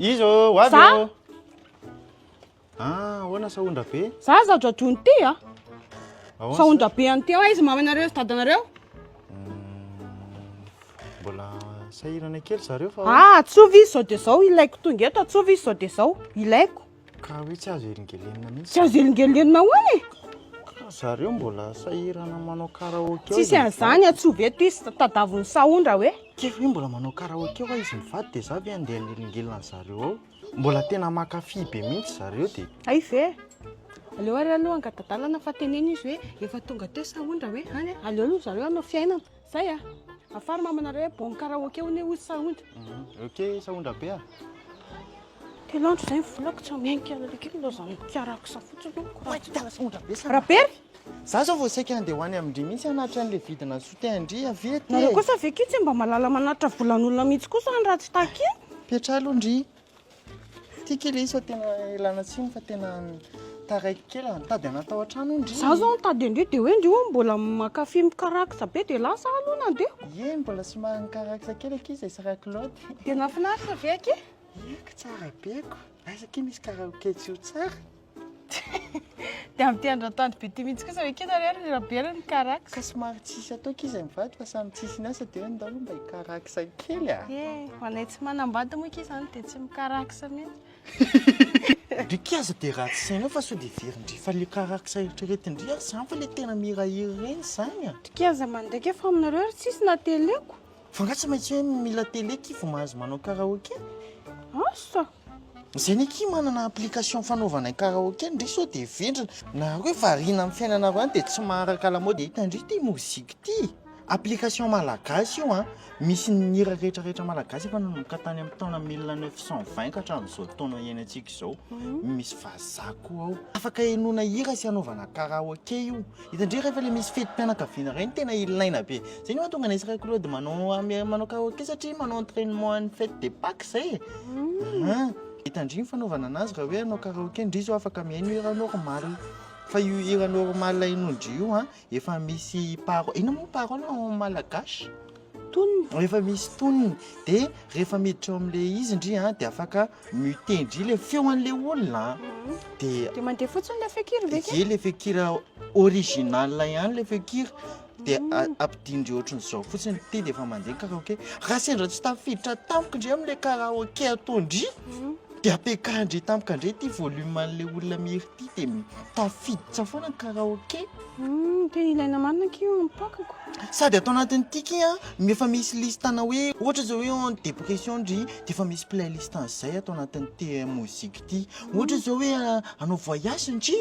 izy ô ho avy Za? ahoana sahondra be za zadradrony ty a Ahoana sahondra be an'ty ao izy mamanareo sy dadanareo mbola sahirana kely zareo fa tsovy izy zao dia zao ilaiko tonga eto tsovy izy zao dia zao ilaiko ka hoe tsy azo elingelenina mihitsy tsy azo elingelenina hoany zareo mbola sahirana manao karaoke tsisy an'izany atsovy eto izy tadavon'ny sahondra hoe kefy hoe mbola manao karaoke fa izy mivady dia za ve andeha elingelina zareo ao mbola tena makafy be mihitsy zareo dia ay ve aleo ary aloha angadadalana fa teneny izy hoe efa tonga teo sahondra hoe any aleo aloha zareo anao fiainana zay a afary mamanareo hoe bon karaoke hony ozy sahondra ok sahondra be a telandro zay mivolako tsy miainkely aloha zany kiarako safotsiny sahondra be rapery za zao vao saika andeha hoany amindry mihitsy anatra an'le vidina sote andry avety nareo kosa aveke tsy mba malala manatra volan'olona mihitsy kosa ny raha tsy takiny petra aloha ndry tia kely izy fa tena ilana tsiny fa tena taraiky kely mitady anatao an-trano ndry za zao nitady andrio dia hoe ndrio mbola makafy mikarakisa be dia lasa aloha nandeha ye mbola somary nikarakisa kely aky izy sarakilaoty dia nafinaritra veky eka tsara beko asake misy karaoke tsy ho tsara dia amin'ny teandratandro be ty mihitsy kosa veke nareo rahabera ny karakisa ka somary tsisy ataoko izy mivady fa samy tsisy ny asa dia hoe ndao mba hikarakisa kely a manay tsy manambady moa izany dia tsy mikarakisa mihitsy ndrikaza dia raha tsy sainao fa sao dia verindry fa le karakisa eritreretindry ary zany fa le tena mirahiry reny zany a trikaza mandraika efa aminareo ary tsisy na teleko fa nga tsy maintsy hoe mila teleky vo mahazo manao karaoke asa zay ny aky manana application fanaovana karaoke ndry sao dia vendrana na hoe variana amin'ny fiainana avany dia tsy maharaka lamaody hitandry ty mozika ty application malagasy io a misy ny hira rehetrarehetra malagasy efa nanomboka tany amin'ny taona 1920 ka hatramin'izao taona iainantsika izao misy vazaha koa ao afaka enona hira sy anaovana karaoke io hitandry rehefa le misy fetim-pianakaviana reny tena ilaina be zay ny mahatonga naisy Claude manao karaoke satria manao entraînement any fête de Pâques zay hitandry ny fanaovana anazy raha hoe anao karaoke ndry zao afaka mihaino hira normal fa io hira normal inondry io a efa misy parole ina moa parole en malagasy tonony efa misy tonony dia rehefa miditra ao amin'le izy ndry a dia afaka mitendry le feo an'le olona dia mandeha fotsiny le fekira veke ye le fekira original ihany le fekira dia ampidindry ohatran'izao fotsiny ty dia efa mandeha karaoke raha sendra tsy tafiditra tampoka ndry amin'le karaoke ataondry dia apekandry tampoka ndray ty volume an'le olona miry ty dia tafiditra foana ny karaoke tena ilaina marina io mipakako sady atao anatin'ity a efa misy listana hoe ohatra zao hoe en dépression ndry dia efa misy playlist an'izay atao anatin'ity mozika ty ohatra zao hoe anao voyage ndry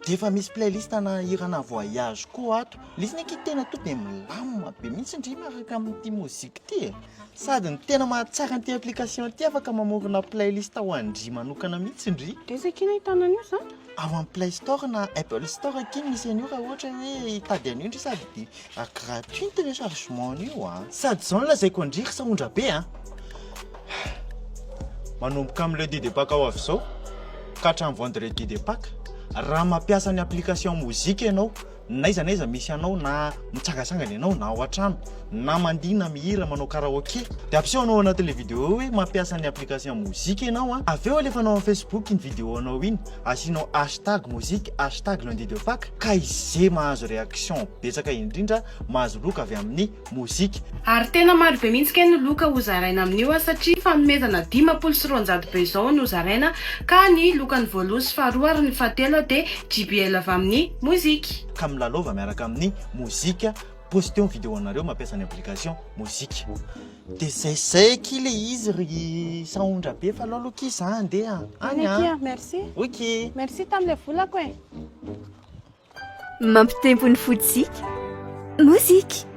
dia efa misy playlist ana hirana voyage koa ato lisiny aky tena to dia milamina be mihitsy ndry miaraka amin'ity mozika ty sady ny tena mahatsara an'ity application ty afaka mamorona playlist ao andry manokana mihitsy ndry dia zakina hitanan'io zany ao amin'ny Play Store na Apple Store aky misy an'io raha ohatra hoe hitady an'io ndry sady dia gratuit ny téléchargement an'io sady zao no lazaiko andriky sahondra be manomboka amin'le Dide Pâques ao avy zao ka hatramin'ny vendredi de Pâques raha mampiasa ny application mozika ianao naiza naiza misy anao na mitsangatsangana ianao na ao an-trano na mandihy na mihira manao karaoke dia ampiseho anao anatin'le vidéo hoe mampiasa ny application mozika ianao avy eo alefanao amin'ny Facebook iny vidéo anao iny asianao hashtag mozika hashtag lundi de Pâques ka izay mahazo réaction betsaka indrindra mahazo loka avy amin'ny mozika ary tena maro be mihitsy kay ny loka ho zaraina amin'io satria fanomezana 990 be izao no zaraina ka ny lokany voalohany sy faharoa ary ny fahatelo dia JBL avy amin'ny mozika ka milalova miaraka amin'ny mozika posteo vidéo anareo mampiasa ny application mozika dia zay kile izy ry sahondra be fa loloka izy andeha any merci ok merci tamin'le volako mampitempo ny fotsika mozika